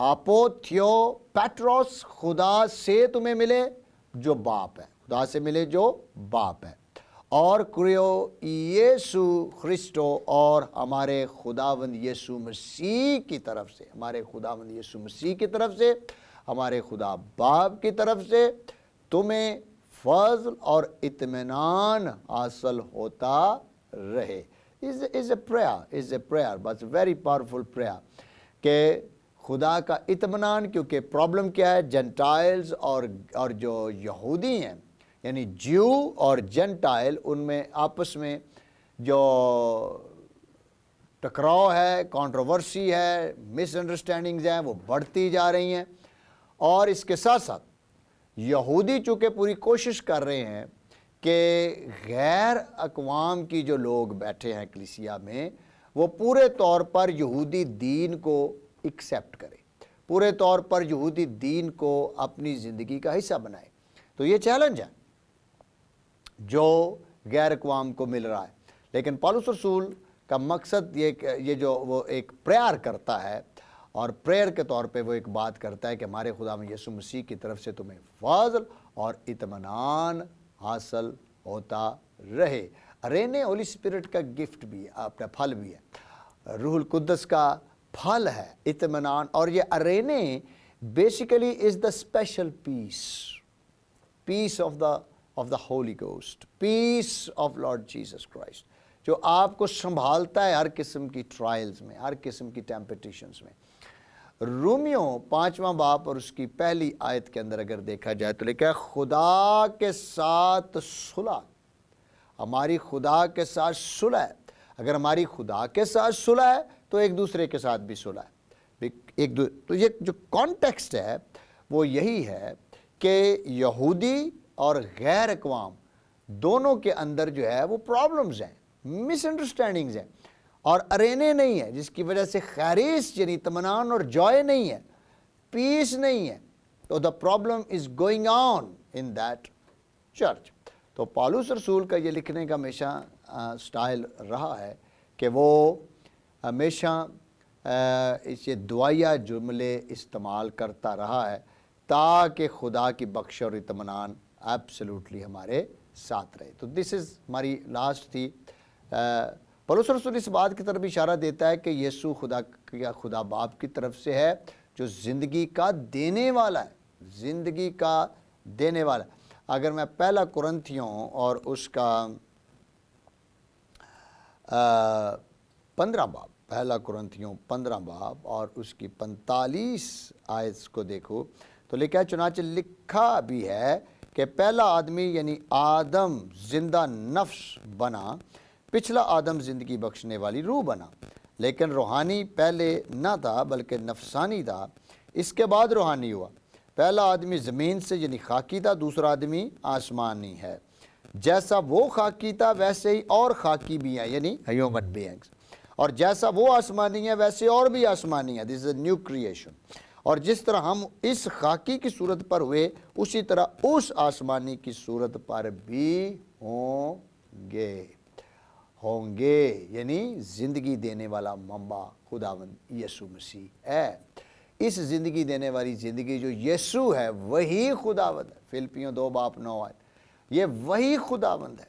آپو تھیو پیٹروس، خدا سے تمہیں ملے جو باپ ہے، خدا سے ملے جو باپ ہے، اور کریو یسو خرسٹو، اور ہمارے خداوند یسوع مسیح کی طرف سے، ہمارے خداوند یسوع مسیح کی طرف سے، ہمارے خدا باپ کی طرف سے تمہیں فضل اور اطمینان حاصل ہوتا رہے۔ is a prayer but very powerful prayer کہ خدا کا اطمینان، کیونکہ پرابلم کیا ہے، جنٹائلز اور جو یہودی ہیں، یعنی جیو اور جنٹائل، ان میں آپس میں جو ٹکراؤ ہے، کانٹروورسی ہے، مس انڈرسٹینڈنگز ہیں، وہ بڑھتی جا رہی ہیں، اور اس کے ساتھ ساتھ یہودی چونکہ پوری کوشش کر رہے ہیں کہ غیر اقوام کی جو لوگ بیٹھے ہیں کلیسیا میں، وہ پورے طور پر یہودی دین کو ایکسیپٹ کرے، پورے طور پر یہودی دین کو اپنی زندگی کا حصہ بنائے۔ تو یہ چیلنج ہے جو غیر اقوام کو مل رہا ہے، لیکن پالوس رسول کا مقصد یہ جو وہ ایک پریئر کرتا ہے، اور پریئر کے طور پہ وہ ایک بات کرتا ہے کہ ہمارے خدا میں یسوع مسیح کی طرف سے تمہیں فضل اور اطمینان حاصل ہوتا رہے۔ ارینے ہولی اسپرٹ کا گفٹ بھی ہے، اپنا پھل بھی ہے، روح القدس کا پھل ہے اطمینان، اور یہ ارینے basically is the special peace of the Holy Ghost, peace of Lord Jesus Christ, جو آپ کو سنبھالتا ہے ہر قسم کی ٹرائلز میں، ہر قسم کی ٹیمپٹیشنز میں۔ رومیو 5واں باب اور اس کی پہلی آیت کے اندر اگر دیکھا جائے تو لکھا ہے خدا کے ساتھ صلح، ہماری خدا کے ساتھ صلح ہے۔ اگر ہماری خدا کے ساتھ صلح ہے تو ایک دوسرے کے ساتھ بھی صلح ہے۔ تو یہ جو کانٹیکسٹ ہے وہ یہی ہے کہ یہودی اور غیر اقوام دونوں کے اندر جو ہے وہ پرابلمز ہیں، مس انڈرسٹینڈنگز ہیں، اور ارینے نہیں ہے، جس کی وجہ سے خیریس یعنی اطمینان اور جوائے نہیں ہے، پیس نہیں ہے۔ تو the problem is going on in that church. تو پالوس رسول کا یہ لکھنے کا ہمیشہ سٹائل رہا ہے کہ وہ ہمیشہ اسے دعائیہ جملے استعمال کرتا رہا ہے تاکہ خدا کی بخش اور اطمینان ایبسلیوٹلی ہمارے ساتھ رہے۔ تو دس از ہماری لاسٹ تھی۔ پالوس رسول اس بات کی طرف اشارہ دیتا ہے کہ یسوع خدا باپ کی طرف سے ہے جو زندگی کا دینے والا ہے، زندگی کا دینے والا ہے۔ اگر میں پہلا قرنتھیوں اور اس کا 15 باب، پہلا قرنتھیوں 15 باب اور اس کی 45 آیت کو دیکھو تو لکھا ہے چنانچہ لکھا بھی ہے کہ پہلا آدمی یعنی آدم زندہ نفس بنا، پچھلا آدم زندگی بخشنے والی روح بنا، لیکن روحانی پہلے نہ تھا بلکہ نفسانی تھا، اس کے بعد روحانی ہوا۔ پہلا آدمی زمین سے یعنی خاکی تھا، دوسرا آدمی آسمانی ہے۔ جیسا وہ خاکی تھا ویسے ہی اور خاکی بھی ہیں، یعنی ہیومن بینگز، اور جیسا وہ آسمانی ہے ویسے اور بھی آسمانی ہے۔ دس از اے نیو کریشن۔ اور جس طرح ہم اس خاکی کی صورت پر ہوئے اسی طرح اس آسمانی کی صورت پر بھی ہوں گے، یعنی زندگی دینے والا منبع خداوند یسوع مسیح ہے۔ اس زندگی دینے والی زندگی جو یسوع ہے وہی خداوند ہے۔ فلپیوں 2 باب 9 آیت، یہ وہی خداوند ہے،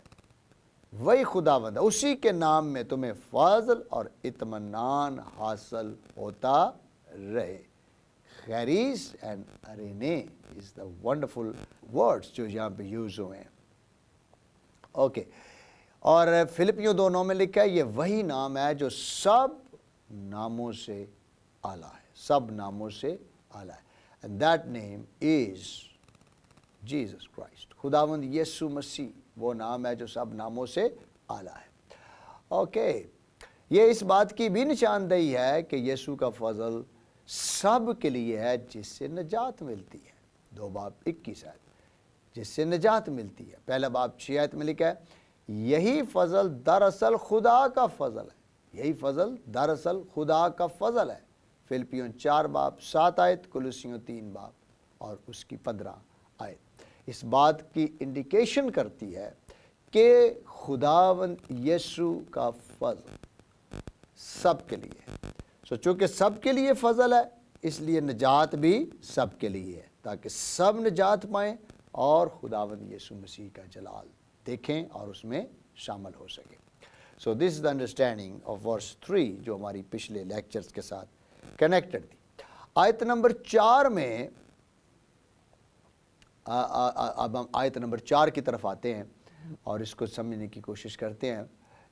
وہی خداوند ہے۔ اسی کے نام میں تمہیں فضل اور اطمینان حاصل ہوتا رہے۔ خیریس اینڈ ارینے از دا ونڈرفل ورڈز جو یہاں پہ یوز ہوئے ہیں۔ اوکے، اور فلپیوں 2:9 میں لکھا ہے یہ وہی نام ہے جو سب ناموں سے اعلیٰ ہے، سب ناموں سے اعلیٰ ہے، and that name is Jesus Christ۔ خداوند یسوع مسیح وہ نام ہے جو سب ناموں سے اعلیٰ ہے۔ اوکے، یہ اس بات کی بھی نشاندہی ہے کہ یسوع کا فضل سب کے لیے ہے جس سے نجات ملتی ہے۔ 2 باب 21 آیت، جس سے نجات ملتی ہے۔ پہلا باب 6 آیت میں لکھا ہے یہی فضل دراصل خدا کا فضل ہے، یہی فضل دراصل خدا کا فضل ہے۔ فلپیوں 4 باب 7 آیت، کولوسیوں 3 باب اور اس کی 15 آیت اس بات کی انڈیکیشن کرتی ہے کہ خداوند یسوع کا فضل سب کے لیے ہے۔ چونکہ سب کے لیے فضل ہے اس لیے نجات بھی سب کے لیے ہے تاکہ سب نجات پائیں اور خداوند یسوع مسیح کا جلال دیکھیں اور اس میں شامل ہو سکیں. سو this is the understanding of ورس 3 جو ہماری پچھلے لیکچرز کے ساتھ کنیکٹڈ تھی. آیت نمبر 4 میں اب ہم آیت نمبر 4 کی طرف آتے ہیں اور اس کو سمجھنے کی کوشش کرتے ہیں.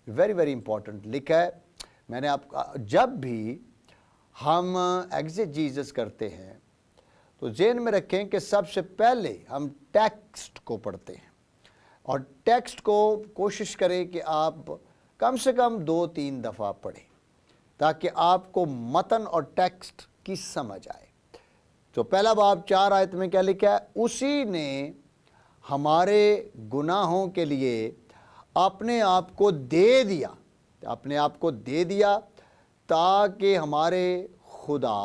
ویری ویری امپورٹنٹ لکھا ہے. میں نے آپ کا جب بھی ہم ایگزیجیزس کرتے ہیں تو ذہن میں رکھیں کہ سب سے پہلے ہم ٹیکسٹ کو پڑھتے ہیں اور ٹیکسٹ کو کوشش کریں کہ آپ کم سے کم 2-3 دفعہ پڑھیں تاکہ آپ کو متن اور ٹیکسٹ کی سمجھ آئے. تو پہلا باب 4 آیت میں کیا لکھا ہے؟ اسی نے ہمارے گناہوں کے لیے اپنے آپ کو دے دیا، اپنے آپ کو دے دیا تاکہ ہمارے خدا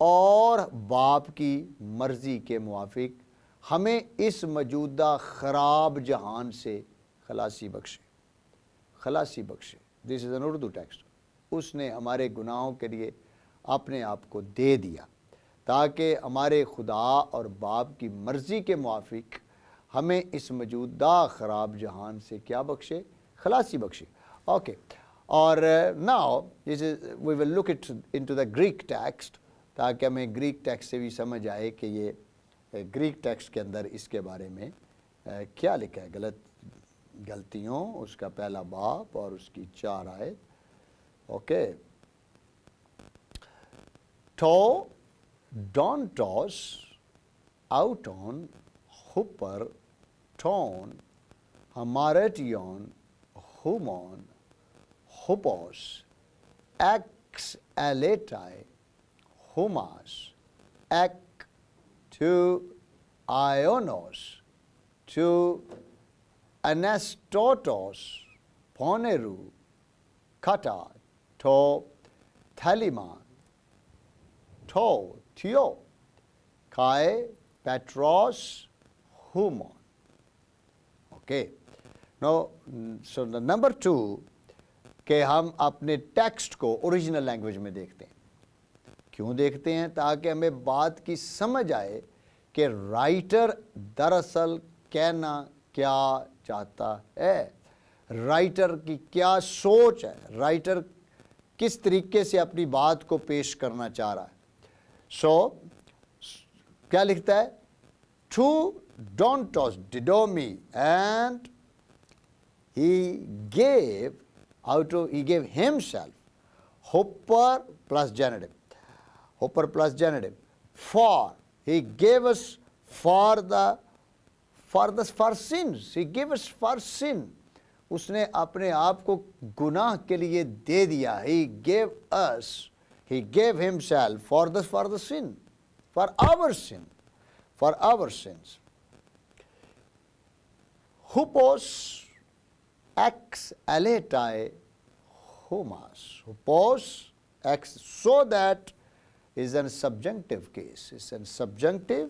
اور باپ کی مرضی کے موافق ہمیں اس موجودہ خراب جہان سے خلاصی بخشے. خلاصی بخشے. دس از این اردو ٹیکسٹ. اس نے ہمارے گناہوں کے لیے اپنے آپ کو دے دیا تاکہ ہمارے خدا اور باپ کی مرضی کے موافق ہمیں اس موجودہ خراب جہان سے کیا بخشے؟ خلاصی بخشے. اوکے. اور now we will look into the Greek text تاکہ ہمیں گریک ٹیکسٹ سے بھی سمجھ آئے کہ یہ گریک ٹیکسٹ کے اندر اس کے بارے میں کیا لکھا ہے. غلطیوں اس کا پہلا باب اور اس کی 4 آیت. اوکے. تو ڈونٹوس آؤٹون ہوپر ٹون ہمارٹیون ہومون ہوپوس ایکس ایلیٹائے ہوماس ایک ٹو آئونوس ٹو انیسٹوٹوس پونیرو کھٹا ٹو تھیلیمان ٹو تھیو کھائے پیٹروس ہومون. اوکے. نو سو نمبر 2 کہ ہم اپنے ٹیکسٹ کو اوریجنل لینگویج میں دیکھتے ہیں. کیوں دیکھتے ہیں؟ تاکہ ہمیں بات کی سمجھ آئے کہ رائٹر دراصل کہنا کیا چاہتا ہے، رائٹر کی کیا سوچ ہے، رائٹر کس طریقے سے اپنی بات کو پیش کرنا چاہ رہا ہے. سو کیا لکھتا ہے؟ ٹو ڈونٹوس ڈیڈومی and he gave himself. Hopper plus genitive. Hopper plus genitive. For he gave us for sins. He gave us for sin. اس نے اپنے آپ کو گناہ کے لیے دے دیا. He gave us. He gave himself for the sin. For our sin. For our sins. Hupos ex aletai homas. Hupos ex, so that is a subjunctive case. It's a subjunctive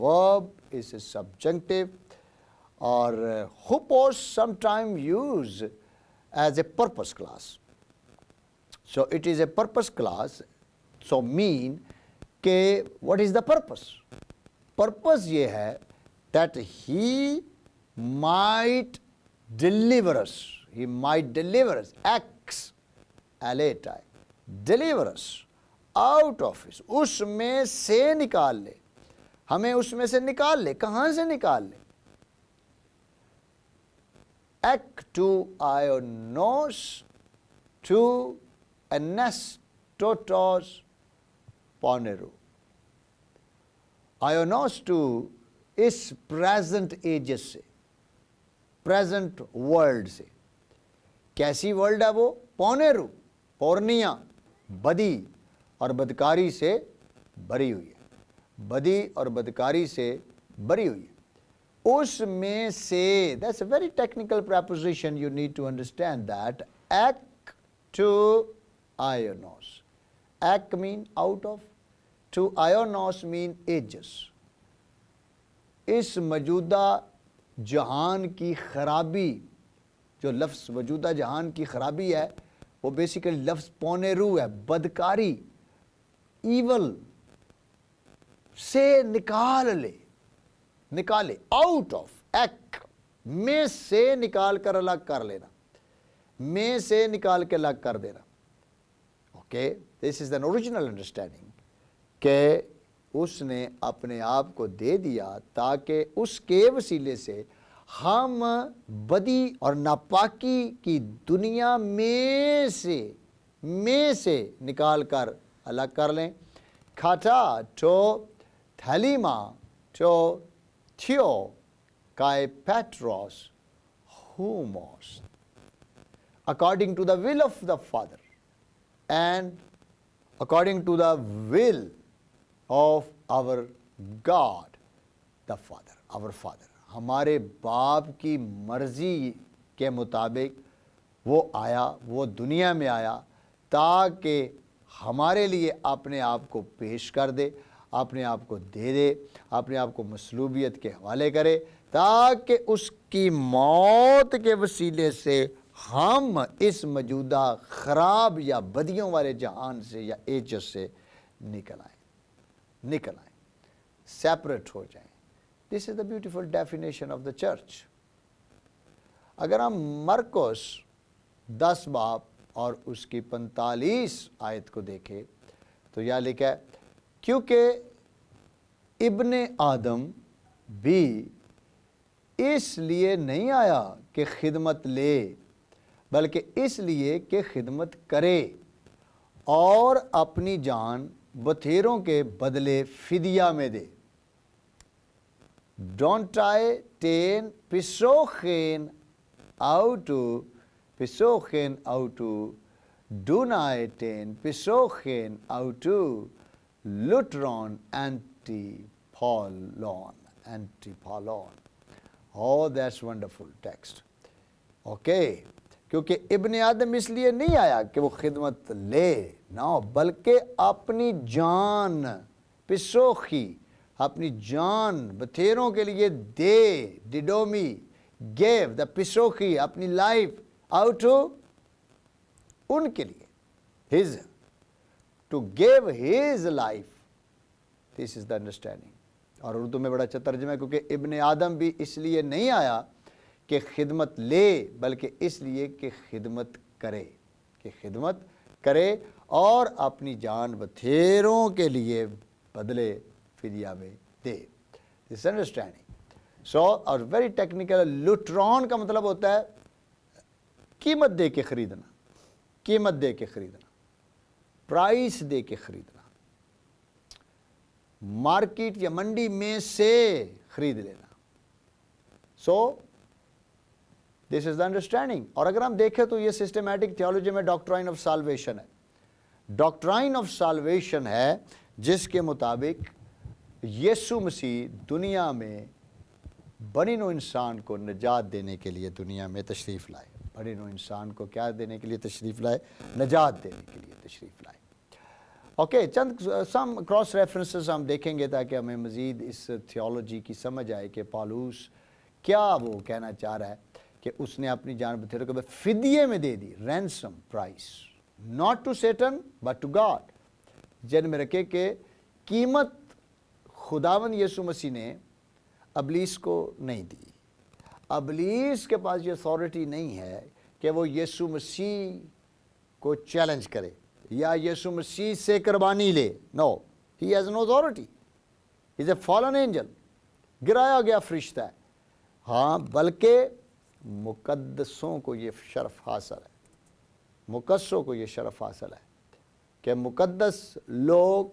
verb. It's a subjunctive. Or hupos sometimes used as a purpose class. So it is a purpose class. So mean کہ what is the purpose? Purpose یہ ہے that he might deliver us. He might deliver us. Ex aletai. Deliver us out of it. اس میں سے نکال لے. ہمیں اس میں سے نکال لے. کہاں سے نکال لے؟ Ek to ionos to anestotos poneru. Ionos to اس پریزنٹ ایجز سے، پریزنٹ ورلڈ سے. کیسی ورلڈ ہے وہ؟ پونیرو، پورنیا، بدی اور بدکاری سے بری ہوئی ہے. بدی اور بدکاری سے بری ہوئی ہے. اس میں سے that's a very technical preposition, you need to understand that. Ek to ionos. Ek mean out of, to ionos mean ages. اس موجودہ جہان کی خرابی، جو لفظ موجودہ جہان کی خرابی ہے وہ بیسیکلی لفظ پونیرو ہے، بدکاری، ایول سے نکالے، آؤٹ آف، ایک میں سے نکال کر الگ کر لینا، میں سے نکال کے الگ کر دینا. Okay, this is an original understanding کہ اس نے اپنے آپ کو دے دیا تاکہ اس کے وسیلے سے ہم بدی اور ناپاکی کی دنیا میں سے نکال کر الگ کر لیں. کھاٹا ٹو تھیلیما ٹو تھیو کائے پیٹروس ہوموس, according to the will of the Father and according to the will of our God, the Father, our Father. ہمارے باپ کی مرضی کے مطابق وہ آیا, وہ دنیا میں آیا تاکہ ہمارے لیے اپنے آپ کو پیش کر دے, اپنے آپ کو دے دے, اپنے آپ کو مصلوبیت کے حوالے کرے, تاکہ اس کی موت کے وسیلے سے ہم اس موجودہ خراب یا بدیوں والے جہان سے یا ایجز سے نکل آئیں, سیپریٹ ہو جائیں. This is the beautiful definition of the church. اگر ہم مرکوس 10 باب اور اس کی 45 آیت کو دیکھیں تو یہ لکھا ہے, کیونکہ ابن آدم بھی اس لیے نہیں آیا کہ خدمت لے, بلکہ اس لیے کہ خدمت کرے اور اپنی جان بتھیروں کے بدلے فدیہ میں دے. Don't I ten pisochen autu, do I ten pisochen autu, lutron antipolon. Oh, that's wonderful text. Okay. کیونکہ ابن آدم اس لیے نہیں آیا کہ وہ خدمت لے, نہ بلکہ اپنی جان پسوخی, اپنی جان بتھیروں کے لیے دے, ڈیڈومی, گیو دا پسوخی, اپنی لائف آؤٹ ان کے لیے, has to give his life. This is the understanding. اور اردو میں بڑا اچھا ترجمہ ہے, کیونکہ ابن آدم بھی اس لیے نہیں آیا کہ خدمت لے, بلکہ اس لیے کہ خدمت کرے اور اپنی جان بتھیروں کے لیے بدلے فدیہ میں دے. This understanding. سو اور ویری ٹیکنیکل, لوٹرون کا مطلب ہوتا ہے قیمت دے کے خریدنا, پرائس دے کے خریدنا, مارکیٹ یا منڈی میں سے خرید لینا. سو دس از دا انڈرسٹینڈنگ. اور اگر ہم دیکھیں تو یہ سسٹمیٹک تھیولوجی میں ڈاکٹرائن آف سالویشن ہے. ڈاکٹرائن آف سالویشن ہے جس کے مطابق یسوع مسیح دنیا میں بنی نوع انسان کو نجات دینے کے لیے دنیا میں تشریف لائے. بنی نوع انسان کو کیا دینے کے لیے تشریف لائے؟ نجات دینے کے لیے تشریف لائے. اوکے, چند سم کراس ریفرنسز ہم دیکھیں گے تاکہ ہمیں مزید اس تھیولوجی کی سمجھ آئے کہ پالوس کیا وہ کہنا چاہ رہا ہے کہ اس نے اپنی جان بتھیروں کو فدیے میں دے دی, ransom price, not to Satan but to God. جن میں رکھے کہ قیمت خداوند یسوع مسیح نے ابلیس کو نہیں دی. ابلیس کے پاس یہ اتھارٹی نہیں ہے کہ وہ یسوع مسیح کو چیلنج کرے یا یسوع مسیح سے قربانی لے. No, he has no authority. He is a fallen angel, گرایا گیا فرشتہ ہے. ہاں, بلکہ مقدسوں کو یہ شرف حاصل ہے, مقدسوں کو یہ شرف حاصل ہے کہ مقدس لوگ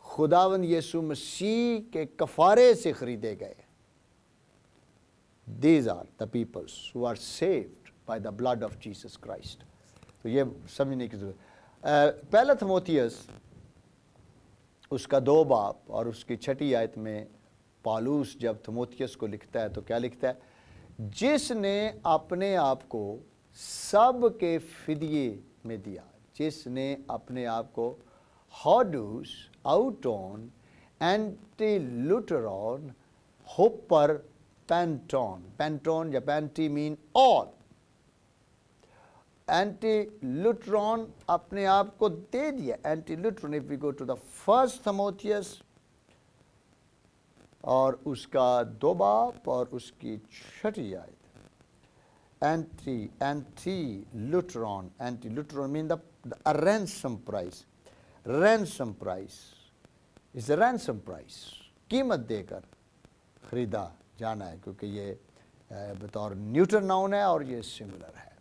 خداوند یسوع مسیح کے کفارے سے خریدے گئے. These are the peoples who are saved by the blood of Jesus Christ. تو یہ سمجھنے کی ضرورت. پہلا تھموتھیوس اس کا 2 باب اور اس کی 6 آیت میں پالوس جب تھموتھیوس کو لکھتا ہے تو کیا لکھتا ہے؟ جس نے اپنے آپ کو سب کے فدیے میں دیا, جس نے اپنے آپ کو ہاڈوس, آؤٹون, اینٹی لوٹرون, ہوپر, پینٹون یا پینٹی مین all, اینٹی لوٹرون اپنے آپ کو دے دیا. اینٹی لوٹرون, if we go to the first Timotheus اور اس کا 2 باب اور اس کی 6 آیت. اینٹی لوٹرون mean a ransom price. Ransom price is a ransom price. قیمت دے کر خریدا جانا ہے, کیونکہ یہ بطور نیوٹر ناؤن ہے اور یہ سنگولر ہے.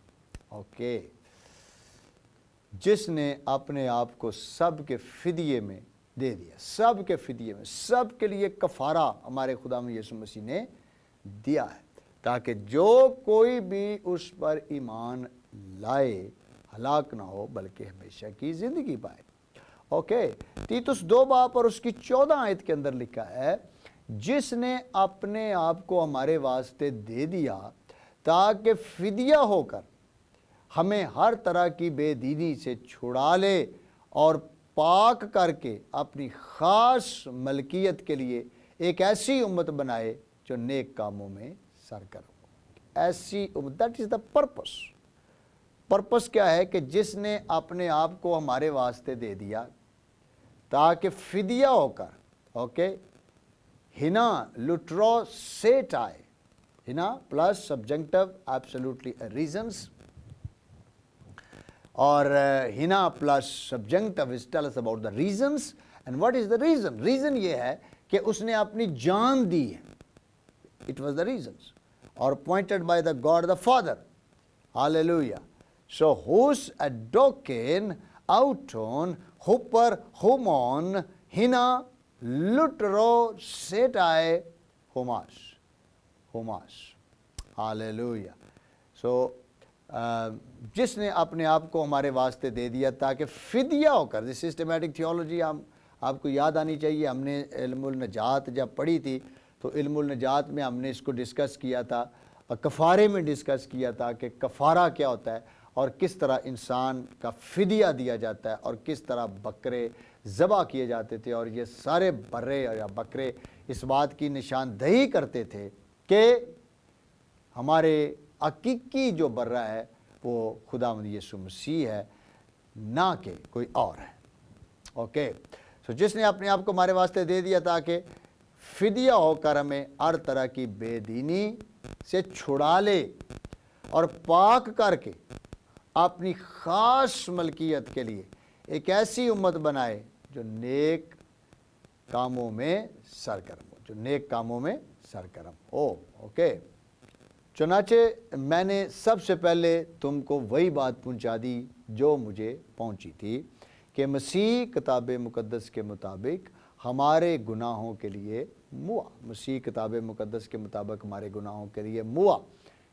اوکے, جس نے اپنے آپ کو سب کے فدیے میں دے دیا, سب کے فدیے میں, سب کے لیے کفارہ ہمارے خدا میں یسوع مسیح نے دیا ہے, تاکہ جو کوئی بھی اس پر ایمان لائے ہلاک نہ ہو بلکہ ہمیشہ کی زندگی پائے. اوکے, تیتس 2 باب اور اس کی 14 آیت کے اندر لکھا ہے, جس نے اپنے آپ کو ہمارے واسطے دے دیا تاکہ فدیہ ہو کر ہمیں ہر طرح کی بے دینی سے چھڑا لے اور پاک کر کے اپنی خاص ملکیت کے لیے ایک ایسی امت بنائے جو نیک کاموں میں سرگرم ہو. ایسی امت, that is the purpose. Purpose کیا ہے کہ جس نے اپنے آپ کو ہمارے واسطے دے دیا تاکہ فدیہ ہو کر, اوکے, ہنا لوٹرو سیٹ آئے, ہنا پلس سبجنکٹو ایبسولوٹلی ریزنس, اور ہنا plus subjunctive is tell us about the reasons. And what is the reason? Reason یہ ہے کہ اس نے اپنی جان دی ہے. اٹ واز دا ریزنس, اور appointed by the God the Father. Hallelujah. So ہوس ایڈوکین آؤٹون ہوپر ہومون ہنا لوٹرو سیٹائے ہوماس. ہاللیلویا. سو جس نے اپنے آپ کو ہمارے واسطے دے دیا تاکہ فدیہ ہو کر, دی سسٹمیٹک تھیولوجی آپ کو یاد آنی چاہیے. ہم نے علم النجات جب پڑھی تھی تو علم النجات میں ہم نے اس کو ڈسکس کیا تھا, کفارے میں ڈسکس کیا تھا کہ کفارہ کیا ہوتا ہے اور کس طرح انسان کا فدیہ دیا جاتا ہے اور کس طرح بکرے ذبح کیے جاتے تھے. اور یہ سارے برے یا بکرے اس بات کی نشاندہی کرتے تھے کہ ہمارے حقیقی جو برہ ہے وہ خداوند یسوع مسیح ہے, نہ کہ کوئی اور ہے. اوکے, سو جس نے اپنے آپ کو ہمارے واسطے دے دیا تاکہ فدیہ ہو کر ہمیں ہر طرح کی بے دینی سے چھڑا لے اور پاک کر کے اپنی خاص ملکیت کے لیے ایک ایسی امت بنائے جو نیک کاموں میں سرگرم ہو, جو نیک کاموں میں سرگرم ہو. اوکے, چنانچہ میں نے سب سے پہلے تم کو وہی بات پہنچا دی جو مجھے پہنچی تھی کہ مسیح کتاب مقدس کے مطابق ہمارے گناہوں کے لیے موا. مسیح کتاب مقدس کے مطابق ہمارے گناہوں کے لیے موا.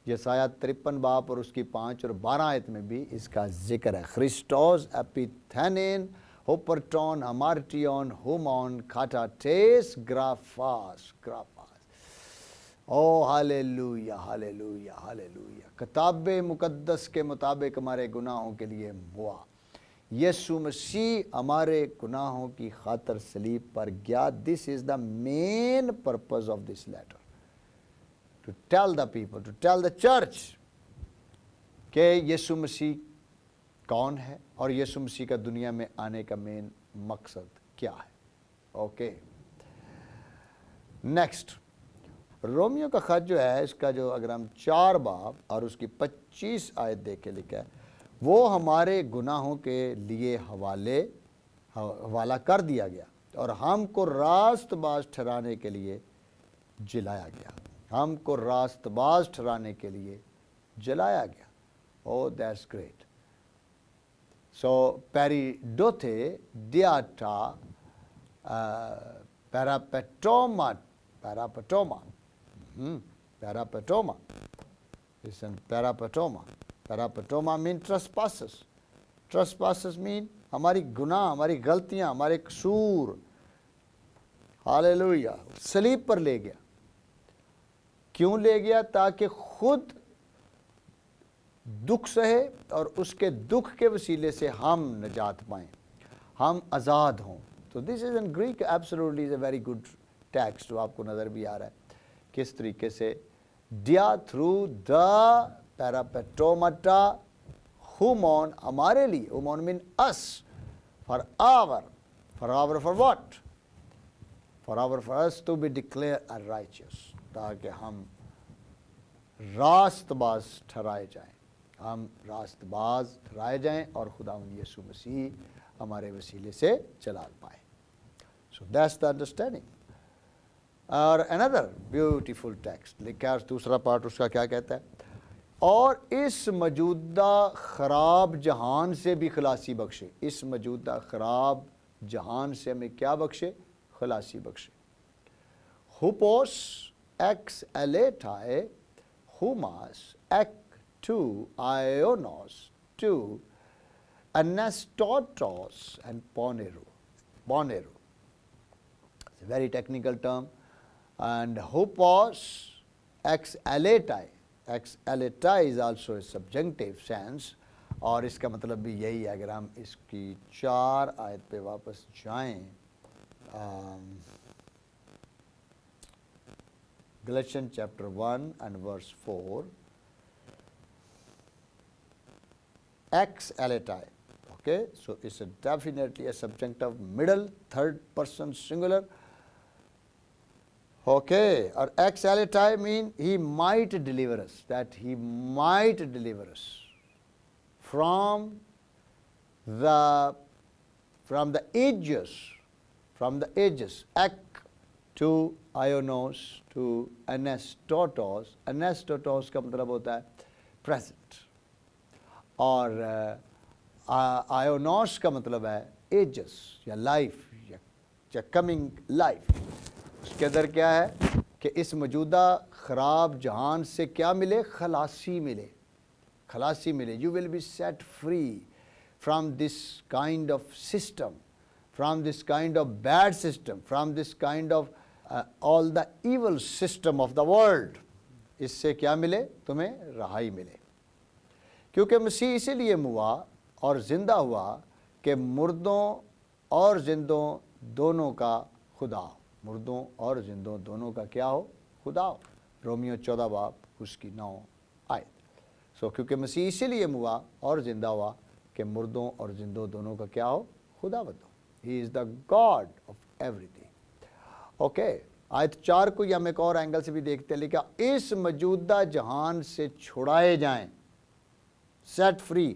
یسایہ 53 باب اور اس کی 5 اور 12 آیت میں بھی اس کا ذکر ہے. خریسٹوس ایپیتھینین ہوپرٹون ہمارٹیون ہومون کھاٹا ٹیس گرافاس. او ہاللیلویا, ہاللیلویا, ہاللیلویا. کتاب مقدس کے مطابق ہمارے گناہوں کے لیے موا. یسوع مسیح ہمارے گناہوں کی خاطر صلیب پر گیا. This is the main purpose of this letter, to tell the people, to tell the church کہ یسوع مسیح کون ہے اور یسوع مسیح کا دنیا میں آنے کا مین مقصد کیا ہے. اوکے, نیکسٹ, رومیو کا خط جو ہے اس کا جو اگر ہم 4 باب اور اس کی 25 آیت دیکھ کے لکھا ہے, وہ ہمارے گناہوں کے لیے حوالہ کر دیا گیا اور ہم کو راست باز ٹھہرانے کے لیے جلایا گیا. ہم کو راست باز ٹھہرانے کے لیے جلایا گیا. Oh that's great. سو پیریڈوتھے ڈیاٹا پیراپیٹوما. Listen, Parapatoma mean trespasses. Trespasses mean ہماری گناہ, ہماری غلطیاں, ہمارے قصور. ہاللیلویا. صلیب پر لے گیا. کیوں لے گیا؟ تاکہ خود دکھ سہے اور اس کے دکھ کے وسیلے سے ہم نجات پائیں, ہم آزاد ہوں. تو this is in Greek absolutely is a very good text. جو آپ کو نظر بھی آ رہا ہے کس طریقے سے ڈیا تھرو دا پیراپیٹوماٹا whom on ہمارے لیے, whom on mean us, for what? For us to be declared righteous, تاکہ ہم راست باز ٹھہرائے جائیں, ہم راست باز ٹھہرائے جائیں اور خداوند یسوع مسیح ہمارے وسیلے سے جلال پائے. So that's the understanding. اور another beautiful text لکھا ہے, دوسرا پارٹ اس کا کیا کہتا ہے, اور اس موجودہ خراب جہان سے بھی خلاصی بخشے. اس موجودہ خراب جہان سے ہمیں کیا بخشے؟ خلاصی بخشے. Hupos ex eletai, humas ek to ionos to anastotos and ponero. It's a very technical term. And hupos ex eletai. Ex eletai is also a subjunctive sense. اور اس کا مطلب بھی یہی ہے. اگر ہم اس کی 4 آیت پہ واپس جائیں, Galatians chapter 1 and verse 4, ex eletai. Okay, so it's definitely a subjunctive, middle, third person singular. Okay, or ex eletai mean he might deliver us, that he might deliver us from the ages, ek to ionos to anastotos. Anastotos کا مطلب ہوتا ہے present, اور ionos کا مطلب ہے ages یا life یا coming life. اس کے اندر کیا ہے کہ اس موجودہ خراب جہان سے کیا ملے؟ خلاصی ملے. خلاصی ملے. You will be set free from this kind of system, from this kind of bad system, from this kind of all the evil system of the world. اس سے کیا ملے؟ تمہیں رہائی ملے. کیونکہ مسیح اسی لیے ہوا اور زندہ ہوا کہ مردوں اور زندوں دونوں کا خدا ہو. مردوں اور زندوں دونوں کا کیا ہو؟ خدا ہو. رومیو 14 باب اس کی 9 آیت. کیونکہ مسیح اسی لیے ہوا اور زندہ ہوا کہ مردوں اور زندوں دونوں کا کیا ہو؟ خداوند ہو. ہی از the God of every thing. Okay, آیت 4 کو ہم ایک اور اینگل سے بھی دیکھتے ہیں. لکھا اس موجودہ جہان سے چھڑائے جائیں, set free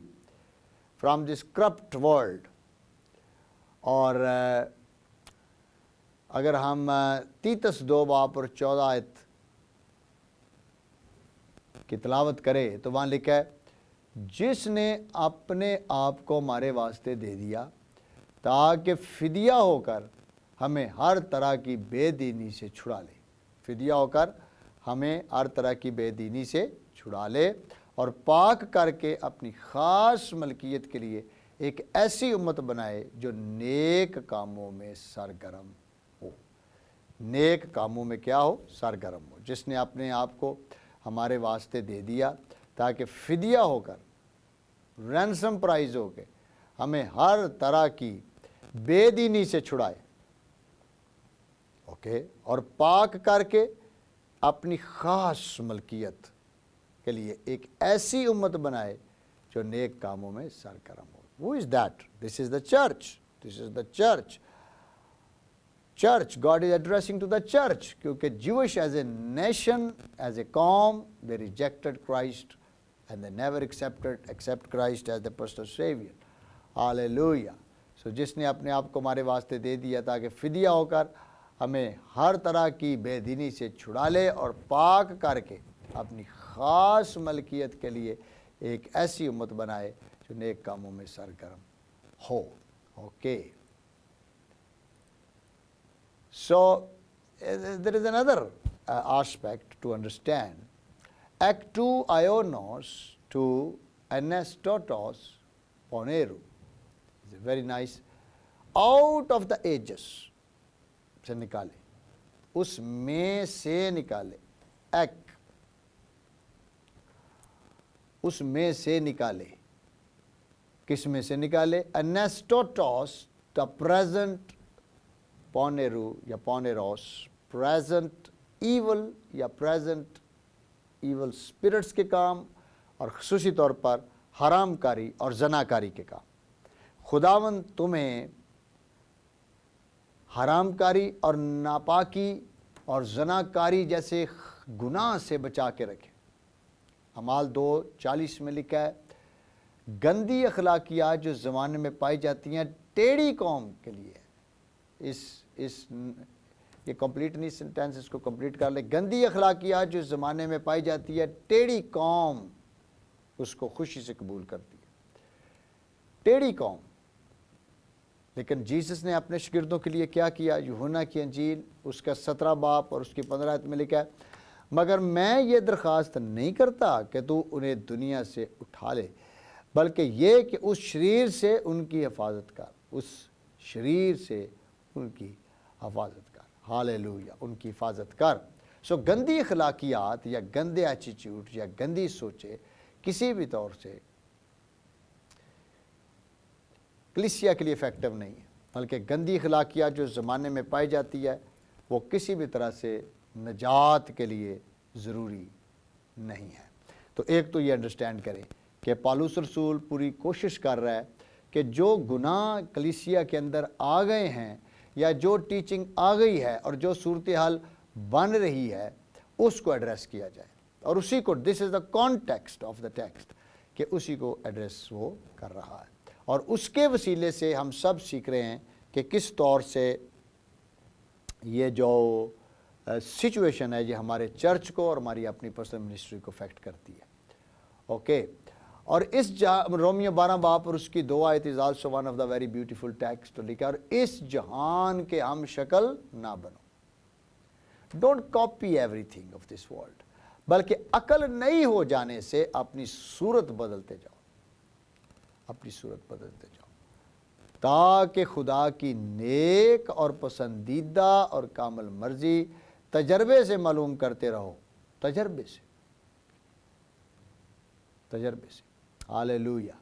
from this corrupt world. اور اگر ہم تیتس 2 باب اور 14 آیت کی تلاوت کرے تو وہاں لکھا ہے, جس نے اپنے آپ کو ہمارے واسطے دے دیا تاکہ فدیہ ہو کر ہمیں ہر طرح کی بے دینی سے چھڑا لے. فدیہ ہو کر ہمیں ہر طرح کی بے دینی سے چھڑا لے اور پاک کر کے اپنی خاص ملکیت کے لیے ایک ایسی امت بنائے جو نیک کاموں میں سرگرم ہو. نیک کاموں میں کیا ہو؟ سرگرم ہو. جس نے اپنے آپ کو ہمارے واسطے دے دیا تاکہ فدیہ ہو کر, رینسم پرائز ہو کے ہمیں ہر طرح کی بے دینی سے چھڑائے. اوکے, اور پاک کر کے اپنی خاص ملکیت کے لیے ایک ایسی امت بنائے جو نیک کاموں میں سرگرم ہو. Who is that? This is the church. This is the church. Church, God is addressing to the church. کیونکہ Jewish as a nation, as a قوم, they rejected Christ and they never accept Christ as the personal Savior. Hallelujah. So جس نے اپنے آپ کو ہمارے واسطے دے دیا تاکہ فدیہ ہو کر ہمیں ہر طرح کی بے دینی سے چھڑا لے اور پاک کر کے اپنی خاص ملکیت کے لیے ایک ایسی امت بنائے جو نیک کاموں میں سرگرم ہو. Okay. So there is another aspect to understand. Ek to ionos to anastotos ponero. It's very nice. Out of the ages سے نکالے, اس میں سے نکالے. ایک, اس میں سے نکالے. کس میں سے نکالے؟ anastotos, the present پونیرو یا پونیروس, پریزنٹ ایول یا پریزنٹ ایول اسپرٹس کے کام, اور خصوصی طور پر حرام کاری اور زناکاری کے کام۔ خداوند تمہیں حرام کاری اور ناپاکی اور زناکاری جیسے گناہ سے بچا کے رکھے۔ اعمال 2:40 میں لکھا ہے، گندی اخلاقیات جو زمانے میں پائی جاتی ہیں ٹیڑھی قوم کے لیے۔ یہ کمپلیٹ نہیں سینٹینس، اس کو کمپلیٹ کر لے۔ گندی اخلاقیات جو زمانے میں پائی جاتی ہے ٹیڑھی قوم اس کو خوشی سے قبول کرتی ہے۔ ٹیڑھی قوم۔ لیکن جیسس نے اپنے شاگردوں کے لیے کیا کیا؟ یوحنا کی انجیل اس کا 17 باب اور اس کی 15 آیت میں لکھا ہے، مگر میں یہ درخواست نہیں کرتا کہ تو انہیں دنیا سے اٹھا لے، بلکہ یہ کہ اس شریر سے ان کی حفاظت کر، اس شریر سے ان کی حفاظت کر۔ ہالےلویا، ان کی حفاظت کر۔ سو گندی اخلاقیات یا گندے ایٹیٹیوڈ یا گندی سوچے کسی بھی طور سے کلیسیا کے لیے افیکٹو نہیں ہے، بلکہ گندی اخلاقیات جو زمانے میں پائی جاتی ہے وہ کسی بھی طرح سے نجات کے لیے ضروری نہیں ہے۔ تو ایک تو یہ انڈرسٹینڈ کریں کہ پالوس رسول پوری کوشش کر رہا ہے کہ جو گناہ کلیسیا کے اندر آ گئے ہیں یا جو ٹیچنگ آ گئی ہے اور جو صورتحال بن رہی ہے اس کو ایڈریس کیا جائے، اور اسی کو this is the context of the text کہ اسی کو ایڈریس وہ کر رہا ہے، اور اس کے وسیلے سے ہم سب سیکھ رہے ہیں کہ کس طور سے یہ جو سچویشن ہے یہ ہمارے چرچ کو اور ہماری اپنی پرسنل منسٹری کو افیکٹ کرتی ہے۔ اوکے، اور اس رومیو 12 باب اور اس کی 2 آیت is also one of the very beautiful text لکھا، اور اس جہان کے ہم شکل نہ بنو۔ Don't copy every thing of this world, بلکہ عقل نئی ہو جانے سے اپنی صورت بدلتے جاؤ، اپنی صورت بدلتے جاؤ، تاکہ خدا کی نیک اور پسندیدہ اور کامل مرضی تجربے سے معلوم کرتے رہو، تجربے سے۔ ہالےلویا۔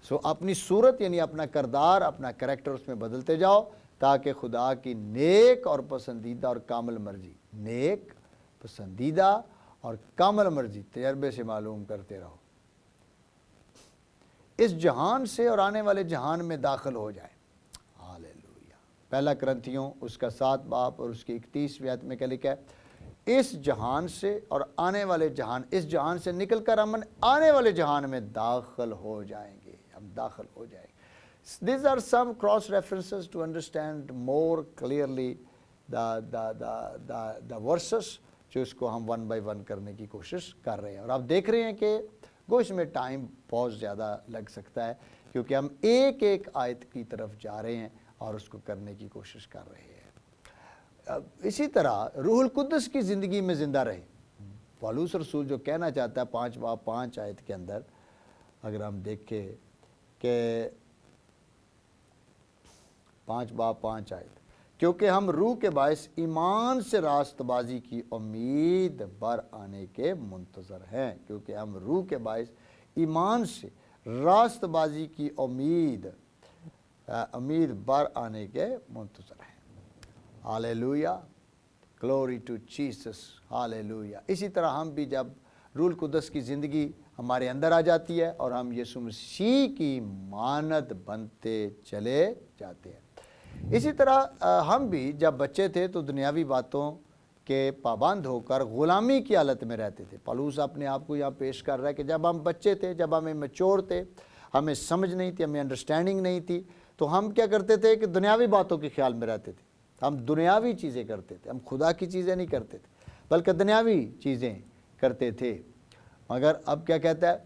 سو اپنی صورت یعنی اپنا کردار، اپنا کریکٹر اس میں بدلتے جاؤ تاکہ خدا کی نیک اور پسندیدہ اور کامل مرضی، نیک، پسندیدہ اور کامل مرضی تجربے سے معلوم کرتے رہو، اس جہان سے اور آنے والے جہان میں داخل ہو جائے۔ ہالےلویا۔ پہلا کرنتھیوں اس کا 7 باب اور اس کی 31 آیت میں کیا لکھا ہے؟ اس جہان سے اور آنے والے جہان، اس جہان سے نکل کر ہم آنے والے جہان میں داخل ہو جائیں گے، ہم داخل ہو جائیں گے۔ These are some cross references to understand more clearly the verses جو اس کو ہم 1 by 1 کرنے کی کوشش کر رہے ہیں، اور آپ دیکھ رہے ہیں کہ اس میں ٹائم بہت زیادہ لگ سکتا ہے کیونکہ ہم ایک ایک آیت کی طرف جا رہے ہیں اور اس کو کرنے کی کوشش کر رہے ہیں۔ اسی طرح روح القدس کی زندگی میں زندہ رہے۔ پالوس رسول جو کہنا چاہتا ہے 5 باب 5 آیت کے اندر، اگر ہم دیکھیں کہ 5 باب 5 آیت، کیونکہ ہم روح کے باعث ایمان سے راست بازی کی امید بر آنے کے منتظر ہیں، کیونکہ ہم روح کے باعث ایمان سے راست بازی کی امید بر آنے کے منتظر ہیں۔ ہالےلویا، گلوری ٹو جیسس، ہالےلویا۔ اسی طرح ہم بھی جب روح القدس کی زندگی ہمارے اندر آ جاتی ہے اور ہم یسوع مسیح کی مانند بنتے چلے جاتے ہیں۔ اسی طرح ہم بھی جب بچے تھے تو دنیاوی باتوں کے پابند ہو کر غلامی کی حالت میں رہتے تھے۔ پالوس اپنے آپ کو یہاں پیش کر رہا ہے کہ جب ہم بچے تھے، جب ہمیں میچور تھے، ہمیں سمجھ نہیں تھی، ہمیں انڈرسٹینڈنگ نہیں تھی، تو ہم کیا کرتے تھے کہ دنیاوی باتوں کے خیال میں رہتے تھے، ہم دنیاوی چیزیں کرتے تھے، ہم خدا کی چیزیں نہیں کرتے تھے بلکہ دنیاوی چیزیں کرتے تھے۔ مگر اب کیا کہتا ہے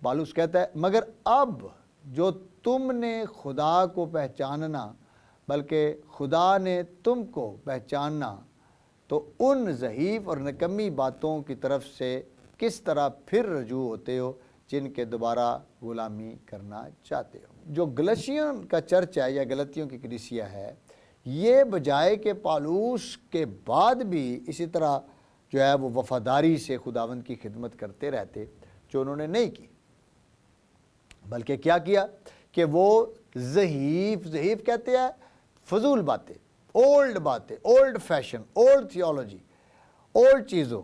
پالوس؟ کہتا ہے مگر اب جو تم نے خدا کو پہچاننا بلکہ خدا نے تم کو پہچاننا، تو ان ضعیف اور نکمی باتوں کی طرف سے کس طرح پھر رجوع ہوتے ہو جن کے دوبارہ غلامی کرنا چاہتے ہو۔ جو گلشیوں کا چرچ ہے یا گلتیوں کی کلیسیا ہے، یہ بجائے کہ پالوس کے بعد بھی اسی طرح جو ہے وہ وفاداری سے خداوند کی خدمت کرتے رہتے، جو انہوں نے نہیں کی، بلکہ کیا کیا کہ وہ ضعیف کہتے ہیں فضول باتیں، old fashion, old theology, old چیزوں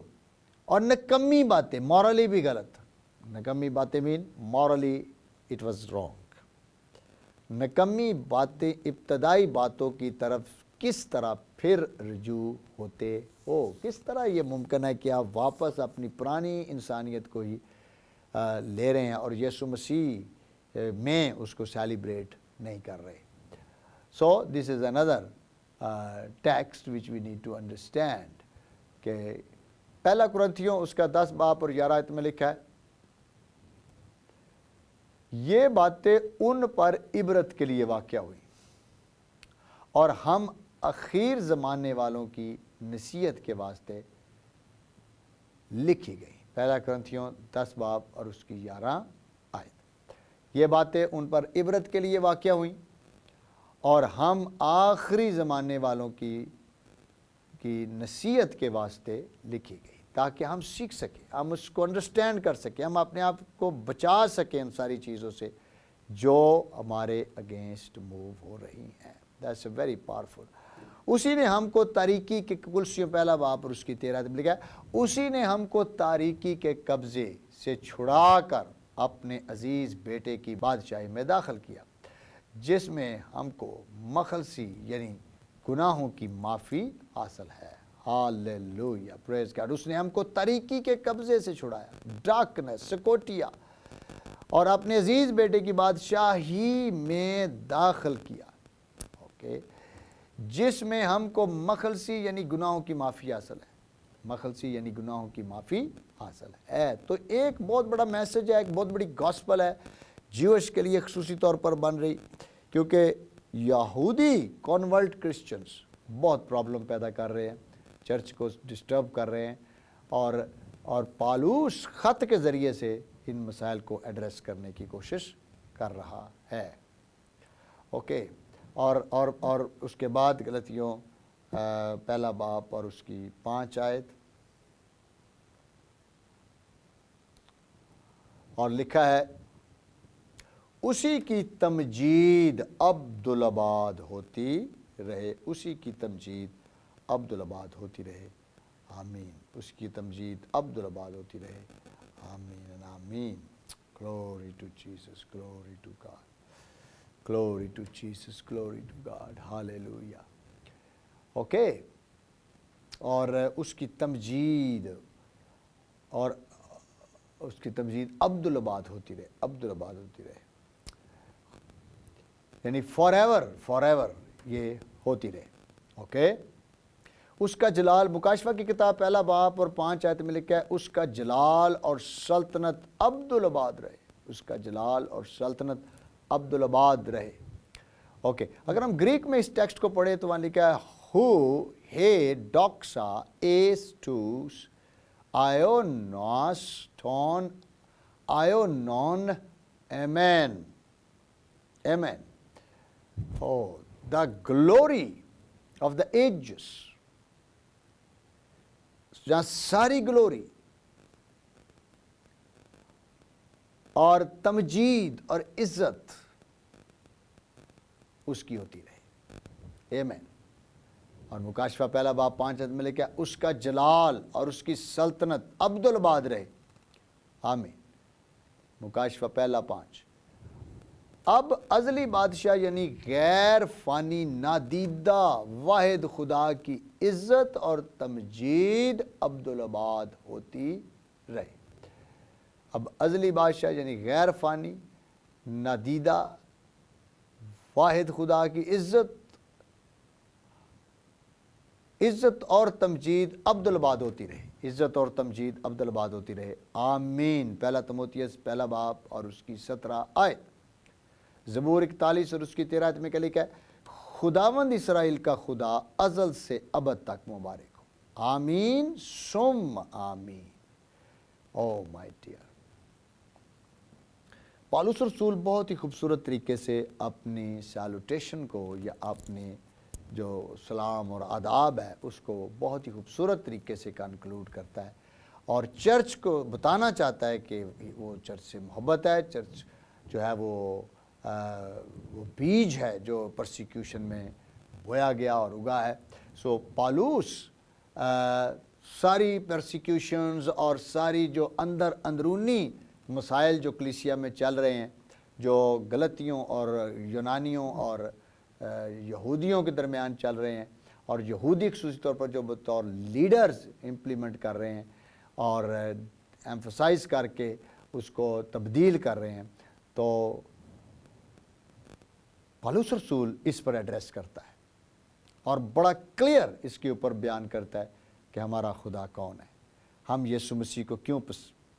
اور نکمی باتیں، مورلی بھی غلط، نکمی باتیں مین مورلی اٹ واز رانگ. نکمی باتیں ابتدائی باتوں کی طرف کس طرح پھر رجوع ہوتے ہو؟ کس طرح یہ ممکن ہے کہ آپ واپس اپنی پرانی انسانیت کو ہی لے رہے ہیں اور یسوع مسیح میں اس کو سیلیبریٹ نہیں کر رہے؟ So this is under text which we need to understand کہ پہلا قرنتھیوں اس کا 10 باب اور 11 آیت میں لکھا ہے یہ باتیں ان پر عبرت کے لیے واقع ہوئی اور ہم اخیر زمانے والوں کی نصیحت کے واسطے لکھی گئی. پہلا قرنتھیوں 10 باب اور اس کی 11 آیت. یہ باتیں ان پر عبرت کے لیے واقع ہوئیں اور ہم آخری زمانے والوں کی نصیحت کے واسطے لکھی گئی تاکہ ہم سیکھ سکیں، ہم اس کو انڈرسٹینڈ کر سکیں، ہم اپنے آپ کو بچا سکیں ان ساری چیزوں سے جو ہمارے اگینسٹ موو ہو رہی ہیں. That's a very powerful. اسی نے ہم کو تاریکی کے کلسیوں پہلا باب اور اس کی 13 میں لکھا ہے اسی نے ہم کو تاریکی کے قبضے سے چھڑا کر اپنے عزیز بیٹے کی بادشاہی میں داخل کیا جس میں ہم کو مخلصی یعنی گناہوں کی معافی حاصل ہے. ہاللیلویہ، پریز گاڈ. اس نے ہم کو تاریکی کے قبضے سے چھڑایا، ڈارکنس، سکوٹیا، اور اپنے عزیز بیٹے کی بادشاہی میں داخل کیا. اوکے، جس میں ہم کو مخلصی یعنی گناہوں کی معافی حاصل ہے. مخلصی یعنی گناہوں کی معافی حاصل ہے. تو ایک بہت بڑا میسج ہے، ایک بہت بڑی گاسپل ہے جیوش کے لیے خصوصی طور پر بن رہی، کیونکہ یہودی کانورٹ کرسچنز بہت پرابلم پیدا کر رہے ہیں، چرچ کو ڈسٹرب کر رہے ہیں، اور پالوس خط کے ذریعے سے ان مسائل کو ایڈریس کرنے کی کوشش کر رہا ہے. اوکے، اور اس کے بعد غلطیوں پہلا باب اور اس کی 5 آیت اور لکھا ہے اسی کی تمجید عبدالآباد ہوتی رہے. اسی کی تمجید عبدالآباد ہوتی رہے. آمین. اس کی تمجید عبدالآباد ہوتی رہے. آمین آمین. Glory to Jesus, glory to God, glory to Jesus, glory to God. Hallelujah. Okay, اور اس کی تمجید عبدالآباد ہوتی رہے. عبدالآباد ہوتی رہے یعنی فار ایور یہ ہوتی رہے. اوکے، اس کا جلال، مکاشفہ کی کتاب پہلا باب اور 5 آیت میں لکھا ہے اس کا جلال اور سلطنت عبدالآباد رہے. اس کا جلال اور سلطنت عبدالآباد رہے. اوکے، اگر ہم گریک میں اس ٹیکسٹ کو پڑھیں تو وہاں لکھا ہے ہو ہے ڈاکسا ایس ٹوس آئوناس ٹون آئونون ایمین. ایمین. Oh, the glory of the ages. جہاں ساری گلوری اور تمجید اور عزت اس کی ہوتی رہے. آمین. اور مکاشفہ پہلا باب 5 آیت میں لکھا اس کا جلال اور اس کی سلطنت عبدالآباد رہے. آمین. مکاشفہ پہلا 5. اب ازلی بادشاہ یعنی غیر فانی نادیدہ واحد خدا کی عزت اور تمجید عبدالآباد ہوتی رہے. اب ازلی بادشاہ یعنی غیر فانی نادیدہ واحد خدا کی عزت اور تمجید عبدالآباد ہوتی رہے. عزت اور تمجید عبدالآباد ہوتی رہے. آمین. پہلا تموتھیوس پہلا باب اور اس کی 17 آیت. زبور 41 اور اس کی 13 آیت میں کیا لکھا ہے خداوند اسرائیل کا خدا ازل سے ابد تک مبارک ہو. آمین ثم آمین. او مائی ڈیئر، پالوس رسول بہت ہی خوبصورت طریقے سے اپنی سیلوٹیشن کو یا اپنے جو سلام اور آداب ہے اس کو بہت ہی خوبصورت طریقے سے کنکلوڈ کرتا ہے اور چرچ کو بتانا چاہتا ہے کہ وہ چرچ سے محبت ہے. چرچ جو ہے وہ بیج ہے جو پرسیکیوشن میں بویا گیا اور اگا ہے. سو پالوس ساری پرسیکیوشنز اور ساری جو اندرونی مسائل جو کلیسیا میں چل رہے ہیں، جو غلطیوں اور یونانیوں اور یہودیوں کے درمیان چل رہے ہیں، اور یہودی خصوصی طور پر جو بطور لیڈرز امپلیمنٹ کر رہے ہیں اور ایمفسائز کر کے اس کو تبدیل کر رہے ہیں، تو پالوس رسول اس پر ایڈریس کرتا ہے اور بڑا کلیئر اس کے اوپر بیان کرتا ہے کہ ہمارا خدا کون ہے، ہم یسوع مسیح کو کیوں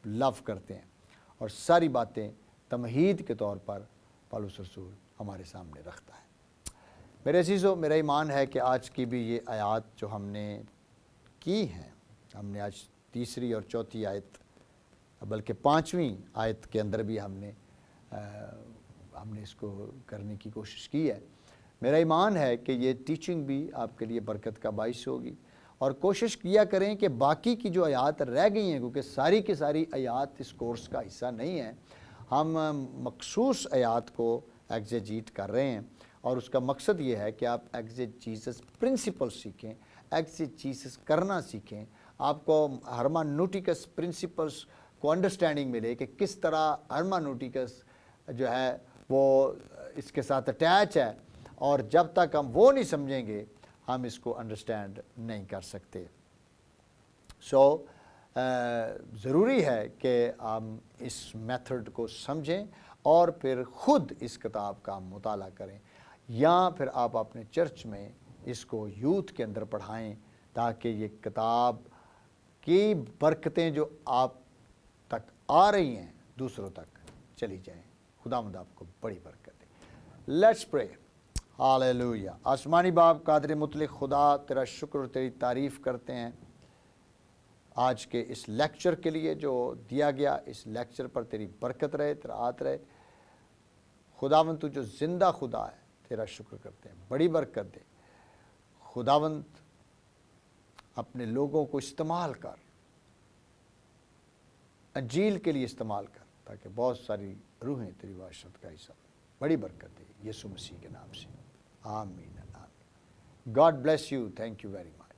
لو کرتے ہیں، اور ساری باتیں تمہید کے طور پر پالوس رسول ہمارے سامنے رکھتا ہے۔ میرے عزیزو، میرا ایمان ہے کہ آج کی بھی یہ آیات جو ہم نے کی ہیں، ہم نے آج تیسری اور چوتھی آیت، بلکہ پانچویں آیت کے اندر بھی ہم نے اس کو کرنے کی کوشش کی ہے۔ میرا ایمان ہے کہ یہ ٹیچنگ بھی آپ کے لیے برکت کا باعث ہوگی، اور کوشش کیا کریں کہ باقی کی جو آیات رہ گئی ہیں، کیونکہ ساری کی ساری آیات اس کورس کا حصہ نہیں ہیں، ہم مخصوص آیات کو ایگزیجیٹ کر رہے ہیں، اور اس کا مقصد یہ ہے کہ آپ ایگزیجیسس پرنسپل سیکھیں، ایگزیجیسس کرنا سیکھیں، آپ کو ہرمانوٹیکس پرنسپلس کو انڈرسٹینڈنگ ملے کہ کس طرح ہرمانوٹیکس جو ہے وہ اس کے ساتھ اٹیچ ہے، اور جب تک ہم وہ نہیں سمجھیں گے ہم اس کو انڈرسٹینڈ نہیں کر سکتے۔ ضروری ہے کہ ہم اس میتھڈ کو سمجھیں اور پھر خود اس کتاب کا مطالعہ کریں، یا پھر آپ اپنے چرچ میں اس کو یوتھ کے اندر پڑھائیں، تاکہ یہ کتاب کی برکتیں جو آپ تک آ رہی ہیں دوسروں تک چلی جائیں۔ خداوند آپ کو بڑی برکت دے۔ لیٹس پرے۔ ہاللیلویہ۔ آسمانی باپ، قادر مطلق خدا، تیرا شکر اور تیری تعریف کرتے ہیں آج کے اس لیکچر کے لیے جو دیا گیا، اس لیکچر پر تیری برکت رہے، تیرا ہاتھ رہے۔ خداوند تو جو زندہ خدا ہے، تیرا شکر کرتے ہیں، بڑی برکت دے۔ خداوند اپنے لوگوں کو استعمال کر، انجیل کے لیے استعمال کر، تاکہ بہت ساری روحیں تیری بادشاہت کا حصہ بنیں۔ بڑی برکت دے یسوع مسیح کے نام سے، آمین آمین۔ God bless you, thank you very much.